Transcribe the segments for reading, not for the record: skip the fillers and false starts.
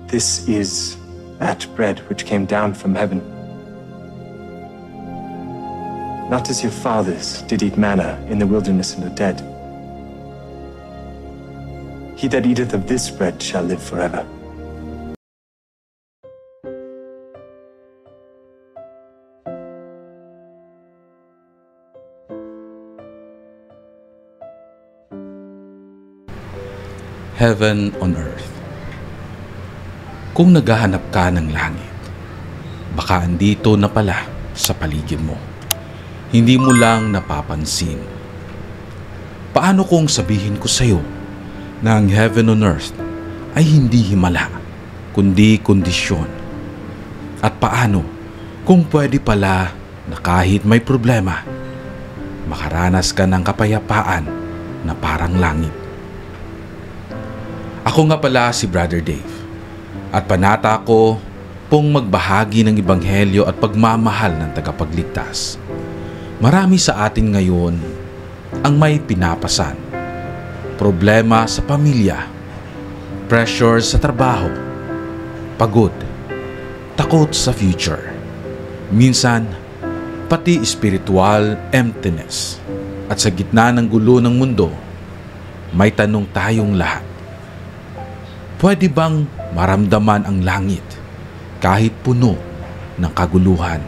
This is that bread which came down from heaven. Not as your fathers did eat manna in the wilderness and are dead. He that eateth of this bread shall live forever. Heaven on Earth. Kung naghahanap ka ng langit, baka andito na pala sa paligid mo. Hindi mo lang napapansin. Paano kung sabihin ko sa'yo na ang heaven on earth ay hindi himala, kundi kondisyon? At paano kung pwede pala na kahit may problema, makaranas ka ng kapayapaan na parang langit? Ako nga pala si Brother Dave at panata ko pong magbahagi ng ebanghelyo at pagmamahal ng tagapagligtas. Marami sa atin ngayon ang may pinapasan, problema sa pamilya, pressure sa trabaho, pagod, takot sa future, minsan pati spiritual emptiness. At sa gitna ng gulo ng mundo, may tanong tayong lahat. Pwede bang maramdaman ang langit kahit puno ng kaguluhan?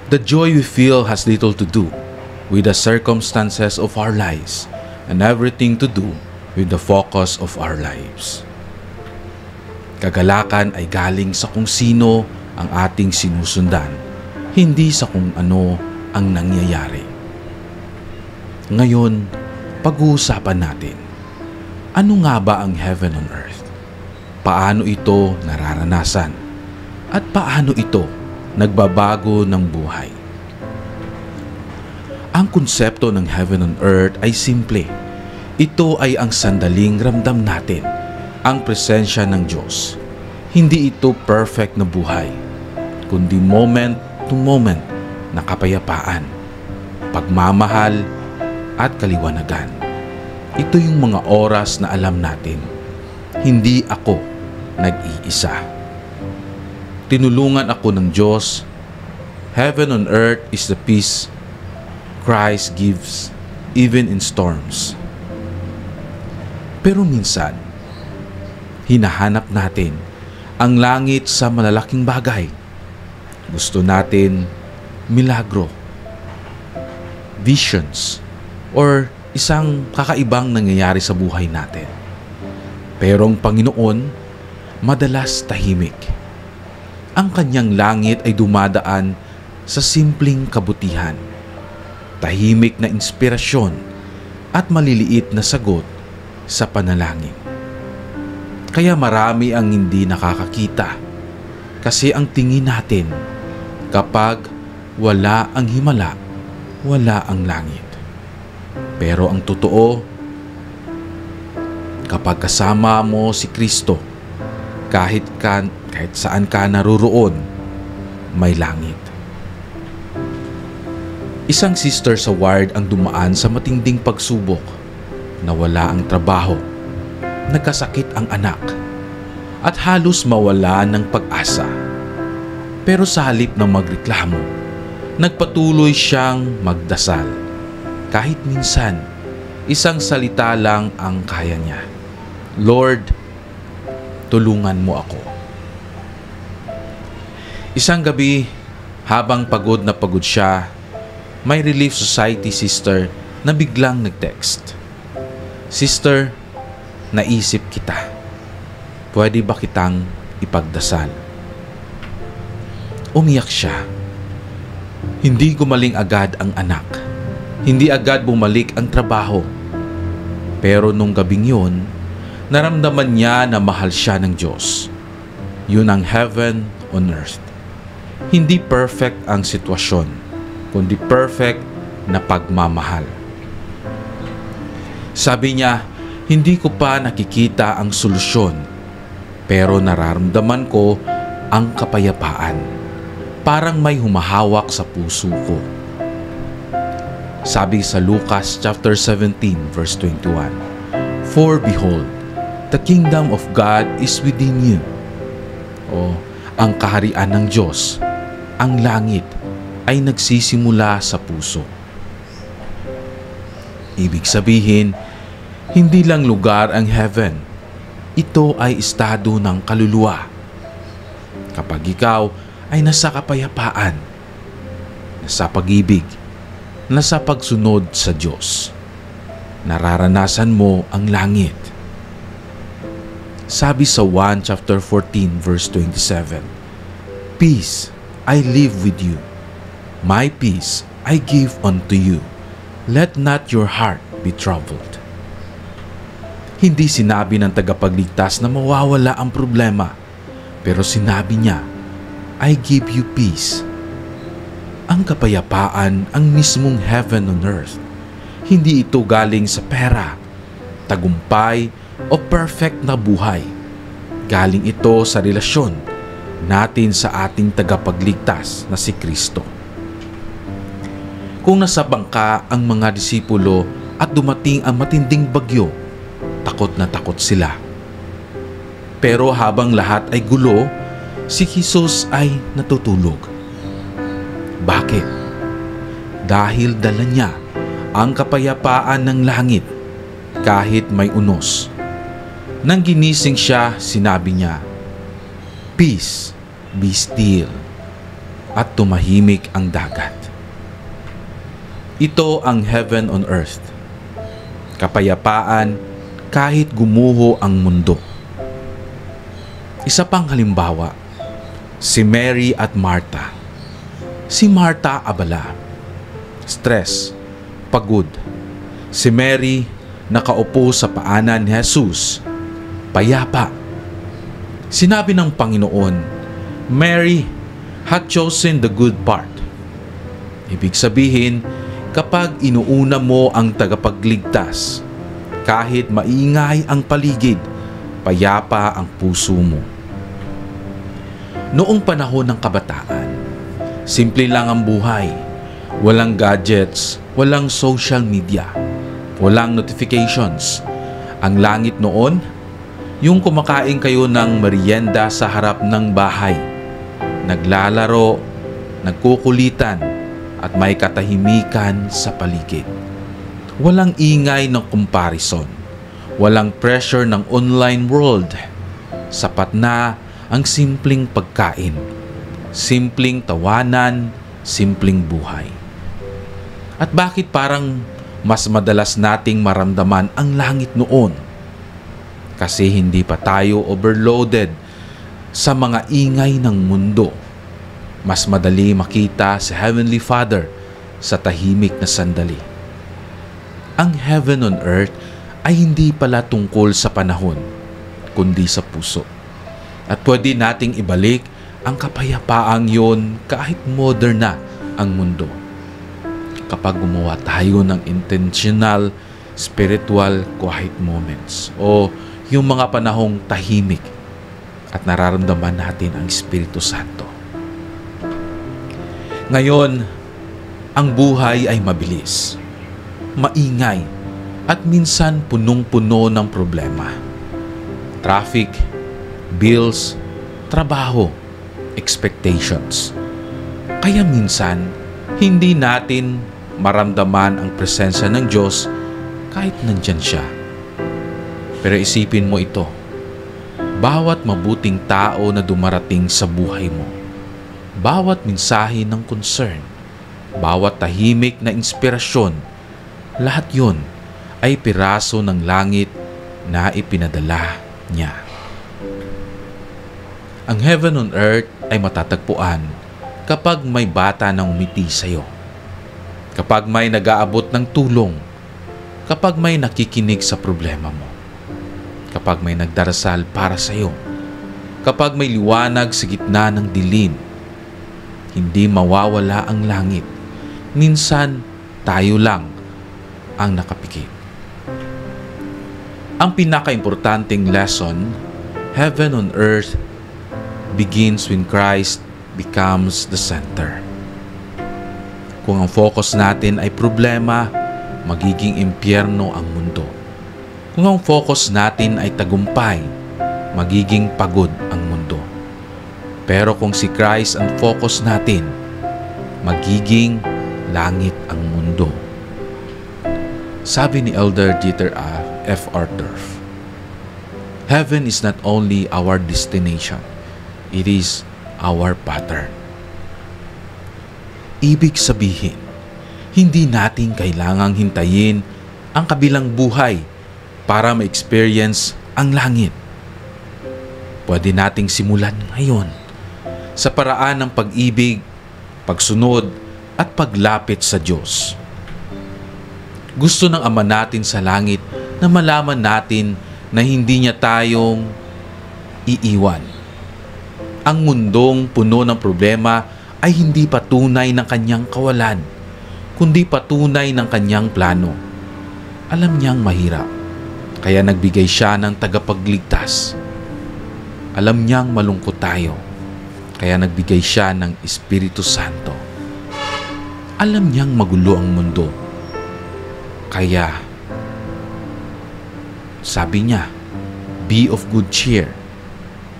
The joy we feel has little to do with the circumstances of our lives and everything to do with the focus of our lives. Kagalakan ay galing sa kung sino ang ating sinusundan, hindi sa kung ano ang nangyayari. Ngayon, pag-uusapan natin, ano nga ba ang heaven on earth? Paano ito nararanasan? At paano ito nagbabago ng buhay? Ang konsepto ng heaven on earth ay simple. Ito ay ang sandaling ramdam natin ang presensya ng Diyos. Hindi ito perfect na buhay, kundi moment to moment na kapayapaan, pagmamahal at kaliwanagan. Ito yung mga oras na alam natin, hindi ako nag-iisa. Tinulungan ako ng Diyos. Heaven on earth is the peace Christ gives even in storms. Pero minsan, hinahanap natin ang langit sa malalaking bagay. Gusto natin milagro, visions, or isang kakaibang nangyayari sa buhay natin. Pero ang Panginoon, madalas tahimik. Ang kanyang langit ay dumadaan sa simpleng kabutihan, tahimik na inspirasyon at maliliit na sagot sa panalangin. Kaya marami ang hindi nakakakita kasi ang tingin natin kapag wala ang himala, wala ang langit. Pero ang totoo, kapag kasama mo si Kristo, kahit saan ka naruroon, may langit. Isang sister sa ward ang dumaan sa matinding pagsubok. Nawala ang trabaho, nagkasakit ang anak, at halos mawala ng pag-asa. Pero sa halip na magreklamo, nagpatuloy siyang magdasal. Kahit minsan, isang salita lang ang kaya niya. Lord, tulungan mo ako. Isang gabi, habang pagod na pagod siya, may Relief Society sister na biglang nag-text. Sister, naisip kita. Pwede ba kitang ipagdasal? Umiyak siya. Hindi gumaling agad ang anak. Hindi agad bumalik ang trabaho. Pero nung gabing yun, naramdaman niya na mahal siya ng Diyos. Yun ang heaven on earth. Hindi perfect ang sitwasyon, kundi perfect na pagmamahal. Sabi niya, hindi ko pa nakikita ang solusyon, pero nararamdaman ko ang kapayapaan. Parang may humahawak sa puso ko. Sabi sa Lucas chapter 17 verse 21, For behold, The kingdom of God is within you. O ang kaharian ng Diyos, ang langit, ay nagsisimula sa puso. Ibig sabihin, hindi lang lugar ang heaven. Ito ay estado ng kaluluwa. Kapag ikaw ay nasa kapayapaan, nasa pag-ibig, nasa pagsunod sa Diyos, nararanasan mo ang langit. Sabi sa 1 chapter 14 verse 27, "Peace I leave with you. My peace I give unto you. Let not your heart be troubled." Hindi sinabi ng tagapagligtas na mawawala ang problema, pero sinabi niya, "I give you peace." Ang kapayapaan ang mismong heaven on earth. Hindi ito galing sa pera, tagumpay o perfect na buhay. Galing ito sa relasyon natin sa ating tagapagligtas na si Kristo. Kung nasa bangka ang mga disipulo at dumating ang matinding bagyo, takot na takot sila. Pero habang lahat ay gulo, si Jesus ay natutulog. Bakit? Dahil dala niya ang kapayapaan ng langit kahit may unos. Nang ginising siya, sinabi niya, "Peace, be still." At tumahimik ang dagat. Ito ang heaven on earth. Kapayapaan kahit gumuho ang mundo. Isa pang halimbawa, si Mary at Martha. Si Martha abala, stress, pagod. Si Mary nakaupo sa paanan ni Jesus, payapa. Sinabi ng Panginoon, "Mary had chosen the good part." Ibig sabihin, kapag inuuna mo ang tagapagligtas, kahit maingay ang paligid, payapa ang puso mo. Noong panahon ng kabataan, simple lang ang buhay. Walang gadgets, walang social media, walang notifications. Ang langit noon, yung kumakain kayo ng merienda sa harap ng bahay, naglalaro, nagkukulitan, at may katahimikan sa paligid. Walang ingay ng comparison, walang pressure ng online world. Sapat na ang simpleng pagkain, simpleng tawanan, simpleng buhay. At bakit parang mas madalas nating maramdaman ang langit noon? Kasi hindi pa tayo overloaded sa mga ingay ng mundo. Mas madali makita si Heavenly Father sa tahimik na sandali. Ang heaven on earth ay hindi pala tungkol sa panahon, kundi sa puso. At pwede nating ibalik ang kapayapaang yon kahit modern na ang mundo. Kapag gumawa tayo ng intentional, spiritual, quiet moments o yung mga panahong tahimik at nararamdaman natin ang Espiritu Santo. Ngayon, ang buhay ay mabilis, maingay, at minsan punong-puno ng problema. Traffic, bills, trabaho, expectations. Kaya minsan, hindi natin maramdaman ang presensya ng Diyos kahit nandyan siya. Pero isipin mo ito, bawat mabuting tao na dumarating sa buhay mo, bawat mensahe ng concern, bawat tahimik na inspirasyon, lahat yon ay piraso ng langit na ipinadala niya. Ang heaven on earth ay matatagpuan kapag may bata na umiti sa iyo, kapag may nag-aabot ng tulong, kapag may nakikinig sa problema mo, kapag may nagdarasal para sa iyo, kapag may liwanag sa gitna ng dilim. Hindi mawawala ang langit. Minsan, tayo lang ang nakapikit. Ang pinaka-importanting lesson, heaven on earth begins when Christ becomes the center. Kung ang focus natin ay problema, magiging impyerno ang mundo. Kung ang focus natin ay tagumpay, magiging pagod ang mundo. Pero kung si Christ ang focus natin, magiging langit ang mundo. Sabi ni Elder Dieter F. Uchtdorf, "Heaven is not only our destination, it is our pattern." Ibig sabihin, hindi natin kailangang hintayin ang kabilang buhay para ma-experience ang langit. Pwede nating simulan ngayon sa paraan ng pag-ibig, pagsunod at paglapit sa Diyos. Gusto ng Ama natin sa langit na malaman natin na hindi niya tayong iiwan. Ang mundong puno ng problema ay hindi patunay ng kanyang kawalan, kundi patunay ng kanyang plano. Alam niyang mahirap, kaya nagbigay siya ng tagapagligtas. Alam niyang malungkot tayo, kaya nagbigay siya ng Espiritu Santo. Alam niyang magulo ang mundo, kaya sabi niya, "Be of good cheer,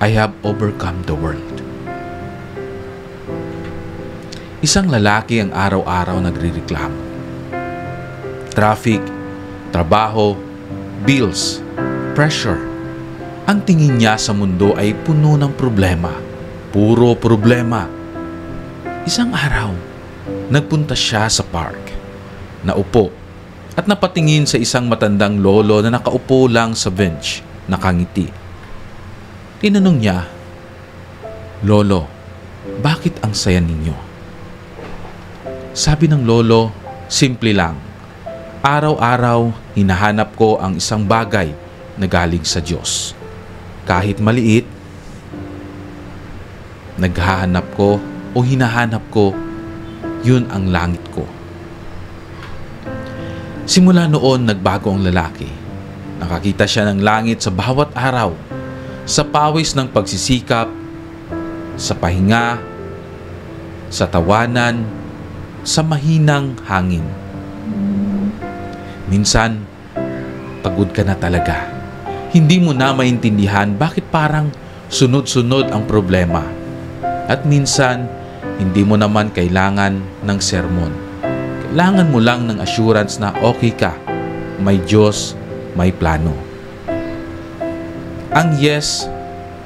I have overcome the world." Isang lalaki ang araw-araw nagrereklamo. Traffic, trabaho, bills, pressure. Ang tingin niya sa mundo ay puno ng problema. Puro problema. Isang araw, nagpunta siya sa park. Naupo at napatingin sa isang matandang lolo na nakaupo lang sa bench, nakangiti. Tinanong niya, "Lolo, bakit ang saya ninyo?" Sabi ng lolo, "Simple lang. Araw-araw, hinahanap ko ang isang bagay na galing sa Diyos. Kahit maliit, naghahanap ko o hinahanap ko, yun ang langit ko." Simula noon, nagbago ang lalaki. Nakakita siya ng langit sa bawat araw, sa pawis ng pagsisikap, sa pahinga, sa tawanan, sa mahinang hangin. Minsan, pagod ka na talaga. Hindi mo na maintindihan bakit parang sunod-sunod ang problema. At minsan, hindi mo naman kailangan ng sermon. Kailangan mo lang ng assurance na okay ka, may Diyos, may plano. Ang yes,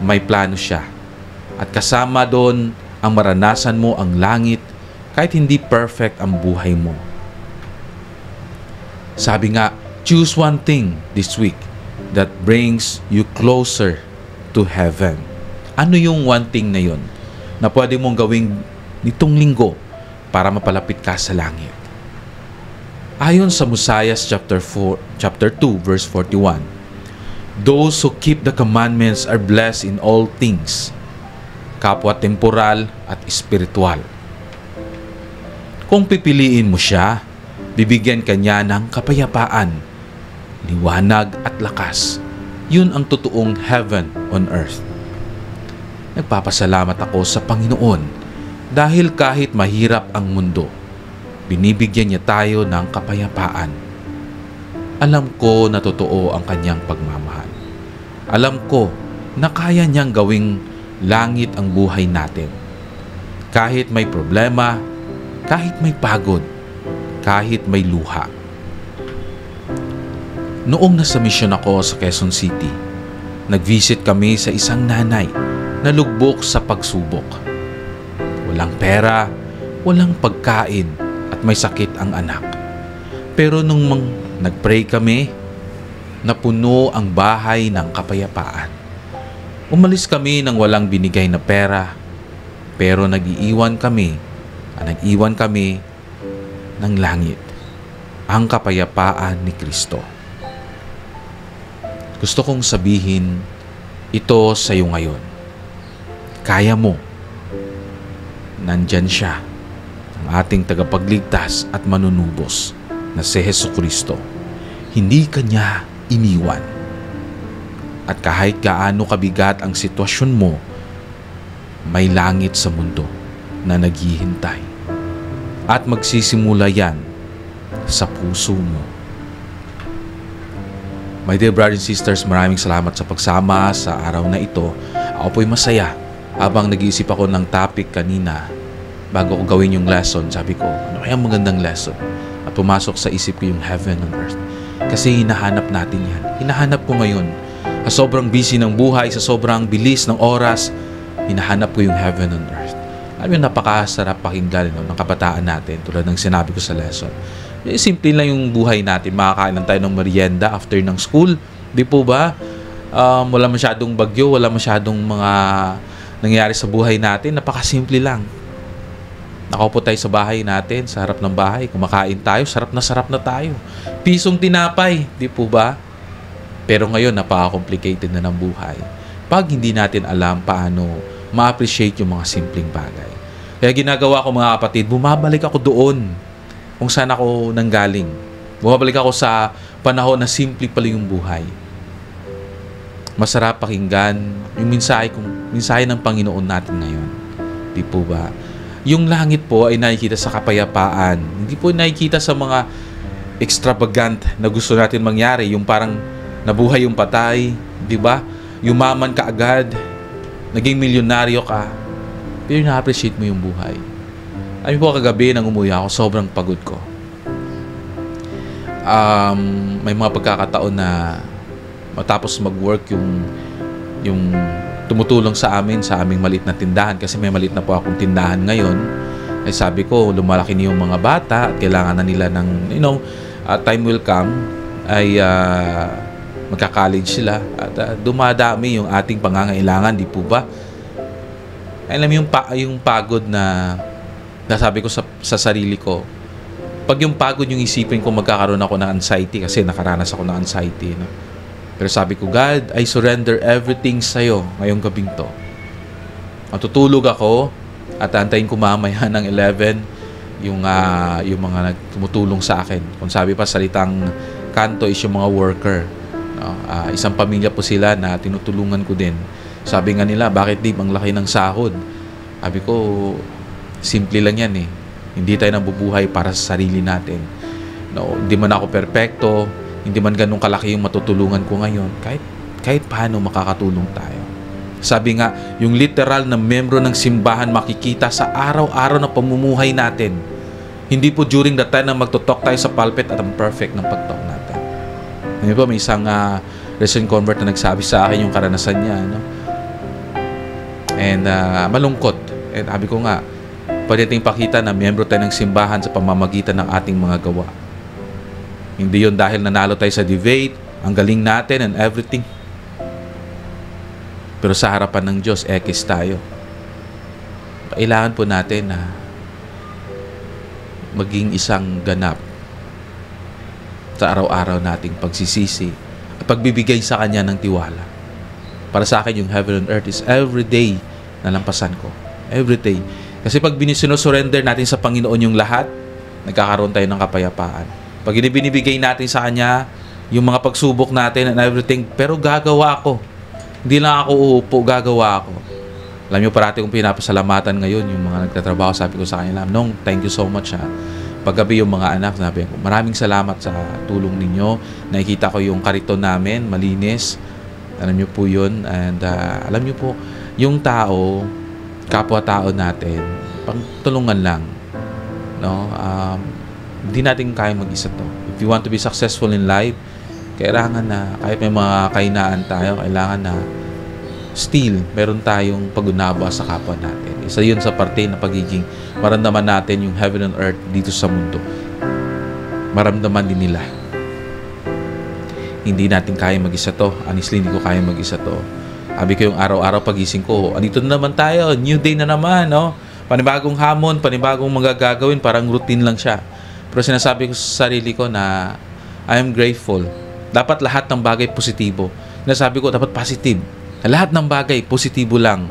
may plano siya. At kasama doon ang maranasan mo ang langit kahit hindi perfect ang buhay mo. Sabi nga, choose one thing this week that brings you closer to heaven. Ano yung one thing na yun na pwede mong gawing nitong linggo para mapalapit ka sa langit? Ayon sa Mosias chapter 2 verse 41, "Those who keep the commandments are blessed in all things," kapwa temporal at espiritual. Kung pipiliin mo siya, bibigyan ka niya ng kapayapaan, liwanag at lakas. Yun ang totoong heaven on earth. Nagpapasalamat ako sa Panginoon dahil kahit mahirap ang mundo, binibigyan niya tayo ng kapayapaan. Alam ko na totoo ang kanyang pagmamahal. Alam ko na kaya niyang gawing langit ang buhay natin. Kahit may problema, kahit may pagod, kahit may luha. Noong nasa misyon ako sa Quezon City, nag-visit kami sa isang nanay na lugmok sa pagsubok. Walang pera, walang pagkain at may sakit ang anak. Pero nung nag-pray kami, napuno ang bahay ng kapayapaan. Umalis kami nang walang binigay na pera, pero nag-iwan kami ng langit, ang kapayapaan ni Kristo. Gusto kong sabihin ito sa iyo ngayon. Kaya mo. Nandyan siya, ang ating tagapagligtas at manunubos na si Jesucristo. Hindi ka niya iniwan. At kahit gaano kabigat ang sitwasyon mo, may langit sa mundo na naghihintay. At magsisimula yan sa puso mo. My dear brothers and sisters, maraming salamat sa pagsama sa araw na ito. Ako po'y masaya habang nag-iisip ako ng topic kanina. Bago ko gawin yung lesson, sabi ko, ano kaya magandang lesson? At pumasok sa isip ko yung heaven and earth. Kasi hinahanap natin yan. Hinahanap ko ngayon. Sa sobrang busy ng buhay, sa sobrang bilis ng oras, hinahanap ko yung heaven and earth. Alam mo, napakasarap pakinggan ng kabataan natin tulad ng sinabi ko sa lesson. Simple lang yung buhay natin. Makakain lang tayo ng merienda after ng school. Di po ba? Wala masyadong bagyo, wala masyadong mga nangyayari sa buhay natin. Napakasimple lang. Nakaupo tayo sa bahay natin, sa harap ng bahay. Kumakain tayo, sarap na tayo. Pisong tinapay, di po ba? Pero ngayon, napaka-complicated na ng buhay. Pag hindi natin alam paano ma-appreciate yung mga simpleng bagay. Kaya ginagawa ko mga kapatid, bumabalik ako doon kung saan ako nanggaling. Bumabalik ako sa panahon na simple pala yung buhay. Masarap pakinggan yung mensahe ng Panginoon natin ngayon. Di po ba? Yung langit po ay nakikita sa kapayapaan. Hindi po nakikita sa mga extravagant na gusto natin mangyari. Yung parang nabuhay yung patay. Di ba? Yumaman ka agad. Naging milyonaryo ka. Pero na-appreciate mo yung buhay. Ay po, kagabi nang umuwi ako, sobrang pagod ko. May mga pagkakataon na matapos mag-work yung tumutulong sa aming maliit na tindahan, kasi may maliit na po akong tindahan ngayon. Ay sabi ko, lumalaki na yung mga bata at kailangan na nila ng, time will come ay magka-college sila at dumadami yung ating pangangailangan, di po ba? Alam yung pagod na nasabi ko sa sarili ko, pag yung pagod yung isipin ko, magkakaroon ako ng anxiety kasi nakaranas ako ng anxiety. No? Pero sabi ko, God, I surrender everything sa'yo ngayong gabing to. Matutulog ako at antayin ko mamaya ng 11 yung mga tumutulong sa akin. Kung sabi pa, salitang kanto is yung mga worker. No? Isang pamilya po sila na tinutulungan ko din. Sabi nga nila, bakit di ang laki ng sahod? Sabi ko, simple lang yan eh. Hindi tayo nabubuhay para sa sarili natin. No, hindi man ako perpekto, hindi man ganun kalaki yung matutulungan ko ngayon. Kahit paano makakatulong tayo. Sabi nga, yung literal na membro ng simbahan makikita sa araw-araw na pamumuhay natin. Hindi po during the time na magtutok tayo sa pulpit at ang perfect ng pagtalk natin. Hindi po, may isang recent convert na nagsabi sa akin yung karanasan niya. No? And malungkot. And sabi ko nga, pwede nating pakita na miyembro tayo ng simbahan sa pamamagitan ng ating mga gawa. Hindi yun dahil nanalo tayo sa debate, ang galing natin and everything. Pero sa harapan ng Diyos, ekis tayo. Kailangan po natin na maging isang ganap sa araw-araw nating pagsisisi at pagbibigay sa Kanya ng tiwala. Para sa akin, yung heaven and earth is everyday na lampasan ko. Everyday. Kasi pag sinusurrender natin sa Panginoon yung lahat, nagkakaroon tayo ng kapayapaan. Pag binibigay natin sa Kanya yung mga pagsubok natin and everything, pero gagawa ako. Hindi lang ako uupo, gagawa ako. Alam niyo, parati kong pinapasalamatan ngayon yung mga nagtatrabaho. Sabi ko sa kanila, Nong, thank you so much ha. Paggabi yung mga anak, sabi ko, maraming salamat sa tulong ninyo. Nakikita ko yung kariton namin, malinis. Alam niyo po yun. And alam niyo po, yung tao, kapwa-tao natin, pagtulungan lang. No? Hindi natin kaya mag-isa to. If you want to be successful in life, kailangan na, kahit may mga kahinaan tayo, kailangan na still, meron tayong pag-unawa sa kapwa natin. Isa yun sa parte na pagiging maramdaman natin yung heaven and earth dito sa mundo. Maramdaman din nila. Hindi natin kaya mag-isa to. Honestly, hindi ko kaya mag-isa to. Sabi ko yung araw-araw pagising ko, andito na naman tayo, new day na naman, no? Panibagong hamon, panibagong mga gagawin, parang routine lang siya. Pero sinasabi ko sa sarili ko na I am grateful. Dapat lahat ng bagay positibo. Sinasabi ko, dapat positive. Lahat ng bagay, positibo lang.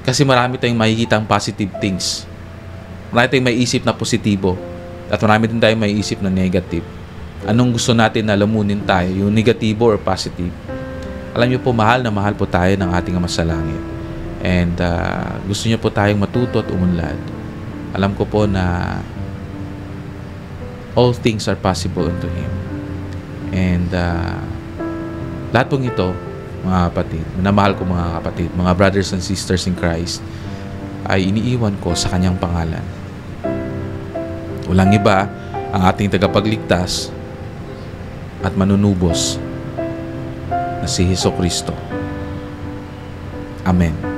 Kasi marami tayong makikita ang positive things. Marami tayong maiisip na positibo. At marami din tayong maiisip na negative. Anong gusto natin na lamunin tayo? Yung negatibo or positive? Alam niyo po, mahal na mahal po tayo ng ating Ama sa Langit. And gusto niyo po tayong matuto at umunlad. Alam ko po na all things are possible unto Him. And Lahat pong ito, mga kapatid, minamahal ko mga kapatid, mga brothers and sisters in Christ, ay iniiwan ko sa kanyang pangalan. Walang iba, ang ating tagapagligtas at manunubos na si Hesukristo. Amen.